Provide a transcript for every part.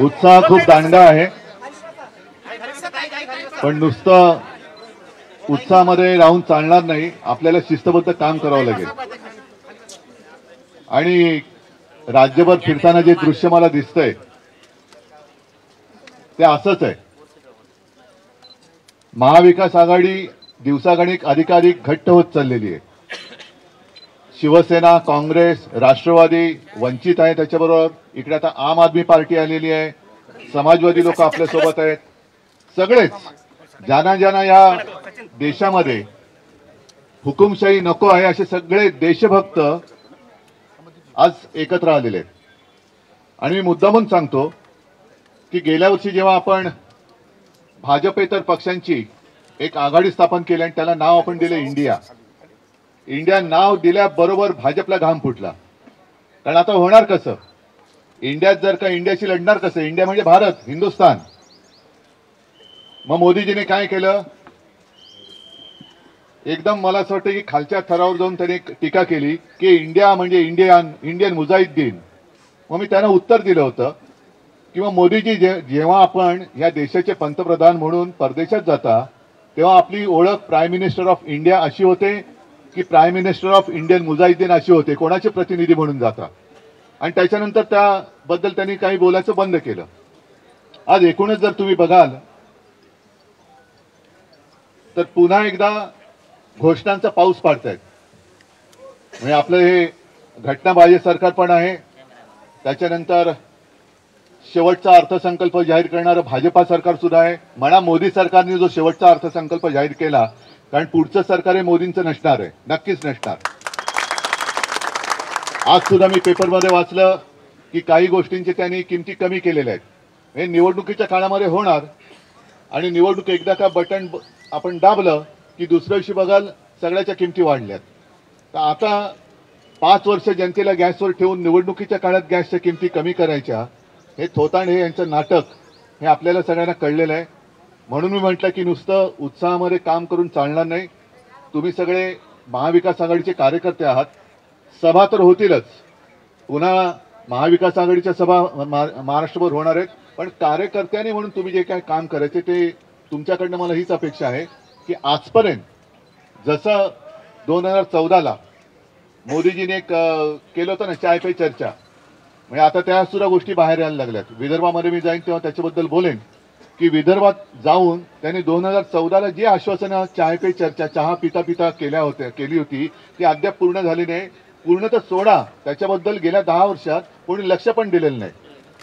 उत्साह खूप दांडगा आहे, पण नुसतं उत्साहामध्ये राहून चालणार नाही. आपल्याला शिस्तबद्ध काम करावं लागेल. आणि राज्यभर फिरताना जे दृश्य मला दिसतंय ते असंच आहे. महाविकास आघाडी दिवसागणिक अधिकाधिक घट्ट होत चाललेली आहे. शिवसेना, काँग्रेस, राष्ट्रवादी, वंचित आहे, त्याच्याबरोबर इकडे आता आम आदमी पार्टी आलेली आहे, समाजवादी लोक आपल्या सोबत आहेत. सगळेच ज्यांना या देशामध्ये हुकुमशाही नको आहे असे सगळे देशभक्त आज एकत्र आलेले आहेत. आणि मी मुद्दामून सांगतो की गेल्या वर्षी जेव्हा आपण भाजपेतर पक्षांची एक आघाडी स्थापन केली आणि त्याला नाव आपण दिले इंडिया. इंडिया नाव दिल्याबरोबर भाजपला घाम फुटला. कारण आता होणार कसं, इंडियात जर का इंडियाशी लढणार कसं, इंडिया म्हणजे भारत, हिंदुस्थान. मग मोदीजीने काय केलं, एकदम मला असं वाटतं की खालच्या थरावर जाऊन त्यांनी टीका केली की इंडिया म्हणजे इंडियन मुजाहिद्दीन. मग मी त्यांना उत्तर दिलं होतं किंवा मोदीजी जेव्हा आपण या देशाचे पंतप्रधान म्हणून परदेशात जाता तेव्हा आपली ओळख प्राईम मिनिस्टर ऑफ इंडिया अशी होते की prime minister of Indian Mujahideen अशी होते, कोणाचे प्रतिनिधी म्हणून जाता. आणि त्याच्यानंतर त्याबद्दल त्यांनी काही बोलायचं बंद केलं. आज एकूणच जर तुम्ही बघाल तर पुन्हा एकदा घोषणांचा पाऊस पाडतायत. म्हणजे आपलं हे घटनाबाह्य सरकार पण आहे, त्याच्यानंतर शेवटचा अर्थसंकल्प जाहीर करणारं भाजपा सरकार सुद्धा आहे. म्हणा मोदी सरकारने जो शेवटचा अर्थसंकल्प जाहीर केला, कारण पुढचं सरकार हे मोदींचं नसणार आहे, नक्कीच नसणार. आज सुद्धा मी पेपरमध्ये वाचलं की काही गोष्टींचे त्यांनी किमती कमी केलेल्या आहेत. हे निवडणुकीच्या काळामध्ये होणार आणि निवडणूक एकदा का बटन आपण दाबलं की दुसऱ्या दिवशी बघाल सगळ्याच्या किमती वाढल्यात. तर आता 5 वर्ष जनतेला गॅसवर ठेवून निवडणुकीच्या काळात गॅसच्या किमती कमी करायच्या, हे थोतांडे यांचं नाटक हे आपल्याला सगळ्यांना कळलेलं आहे. म्हणून मी म्हटलं की नुसतं उत्साहामध्ये काम करून चालणार नाही. तुम्ही सगळे महाविकास आघाडीचे कार्यकर्ते आहात. सभा तर होतीलच, पुन्हा महाविकास आघाडीच्या सभा महाराष्ट्रभर होणार आहेत. पण कार्यकर्त्यांनी म्हणून तुम्ही जे काय काम करायचे ते तुमच्याकडनं मला हीच अपेक्षा आहे की आजपर्यंत जसं 2014ला मोदीजीने केलं होतं ना चाय पे चर्चा, म्हणजे आता त्या सुद्धा गोष्टी बाहेर यायला लागल्यात. विदर्भामध्ये मी जाईन तेव्हा त्याच्याबद्दल बोलेन की विदर्भात जाऊन त्यांनी 2014ला जी आश्वासनं चाय पे चर्चा चहा पिता पिता केली होती ती अद्याप पूर्ण झाली नाही. पूर्ण तर सोडा, त्याच्याबद्दल गेल्या 10 वर्षात कोणी लक्ष पण दिलेलं नाही.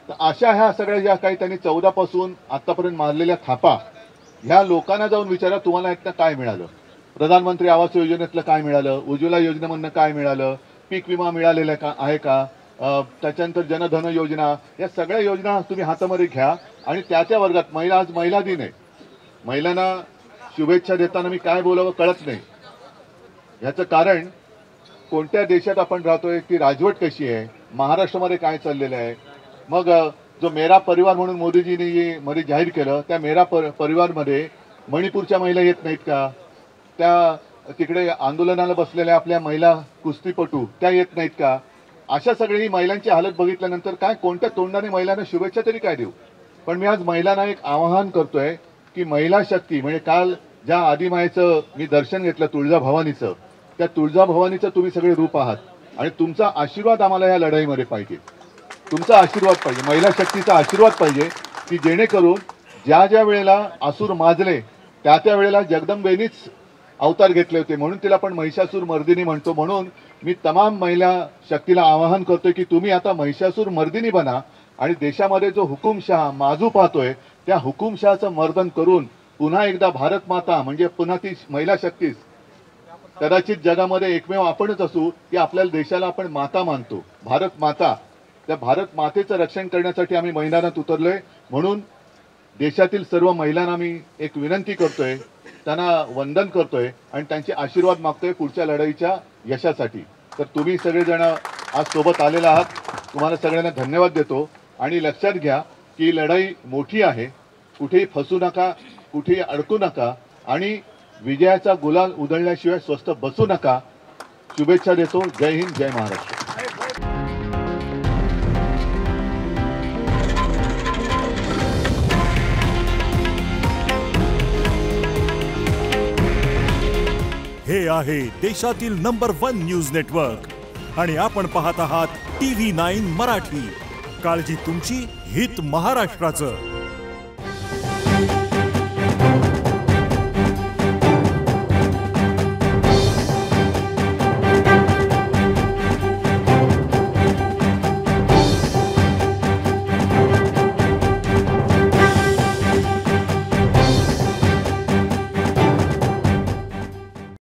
तर अशा ह्या सगळ्या ज्या काही त्यांनी 14 पासून आतापर्यंत मारलेल्या थापा, ह्या लोकांना जाऊन विचारा तुम्हाला यातनं काय मिळालं. प्रधानमंत्री आवास योजनेतलं काय मिळालं, उज्ज्वला योजनेमधनं काय मिळालं, पीक विमा मिळालेला का आहे का, त्याच्यानंतर जनधन योजना, या सगळ्या योजना तुम्ही हातामध्ये घ्या. आणि त्या वर्गात आज महिला दिन आहे, महिलांना शुभेच्छा देताना मी काय बोलावं कळत नाही. याचं कारण कोणत्या देशात आपण राहतोय, ती राजवट कशी आहे, महाराष्ट्रामध्ये काय चाललेलं आहे. मग जो मेरा परिवार म्हणून मोदीजींनी मध्ये जाहीर केलं, त्या मेरा परिवारमध्ये मणिपूरच्या महिला येत नाहीत का, त्या तिकडे आंदोलनाला बसलेल्या आपल्या महिला कुस्तीपटू त्या येत नाहीत का. अशा सगळी महिलांची हालत बघितल्यानंतर काय कोणत्या तोंडाने महिलांना शुभेच्छा तरी काय देऊ. पण मी आज महिलांना एक आवाहन करतोय की महिला शक्ती म्हणजे काल ज्या आदिमायेचं मी दर्शन घेतलं तुळजाभवानीचं, त्या तुळजाभवानीचं तुम्ही सगळे रूप आहात आणि तुमचा आशीर्वाद आम्हाला या लढाईमध्ये पाहिजे. तुमचा आशीर्वाद पाहिजे, महिला शक्तीचा आशीर्वाद पाहिजे की जेणेकरून ज्या वेळेला असुर माजले त्या वेळेला जगदंबेनीच अवतार घेतले होते, म्हणून तिला आपण महिषासूर मर्दिनी म्हणतो. म्हणून मी तमाम महिला शक्तीला आवाहन करतोय की तुम्ही आता महिषासूर मर्दिनी बना आणि देशामध्ये जो हुकुमशहा माजू पाहतोय त्या हुकुमशहाचं मर्दन करून पुन्हा एकदा भारत माता म्हणजे पुन्हा ती महिला शक्तीच कदाचित जगामध्ये एकमेव आपणच असू की आपल्या देशाला आपण माता मानतो, भारत माता. त्या भारत मातेचं रक्षण करण्यासाठी आम्ही मैदानात उतरलोय. म्हणून देशातील सर्व महिलांना मी एक विनंती करतोय, त्यांना वंदन करतोय आणि त्यांचे आशीर्वाद मागतोय पुढच्या लढाईच्या यशासाठी. तर तुम्ही सगळेजण आज सोबत आलेला आहात, तुम्हाला सगळ्यांना धन्यवाद देतो. आणि लक्षात घ्या की लढाई मोठी आहे, कुठेही फसू नका, कुठेही अडकू नका आणि विजयाचा गुलाल उधळल्याशिवाय स्वस्थ बसू नका. शुभेच्छा देतो. जय हिंद, जय महाराष्ट्र. आहे देशातील नंबर 1 न्यूज नेटवर्क आणि आपण पाहत आहात TV9 मराठी। काळजी तुमची, हित महाराष्ट्राचं।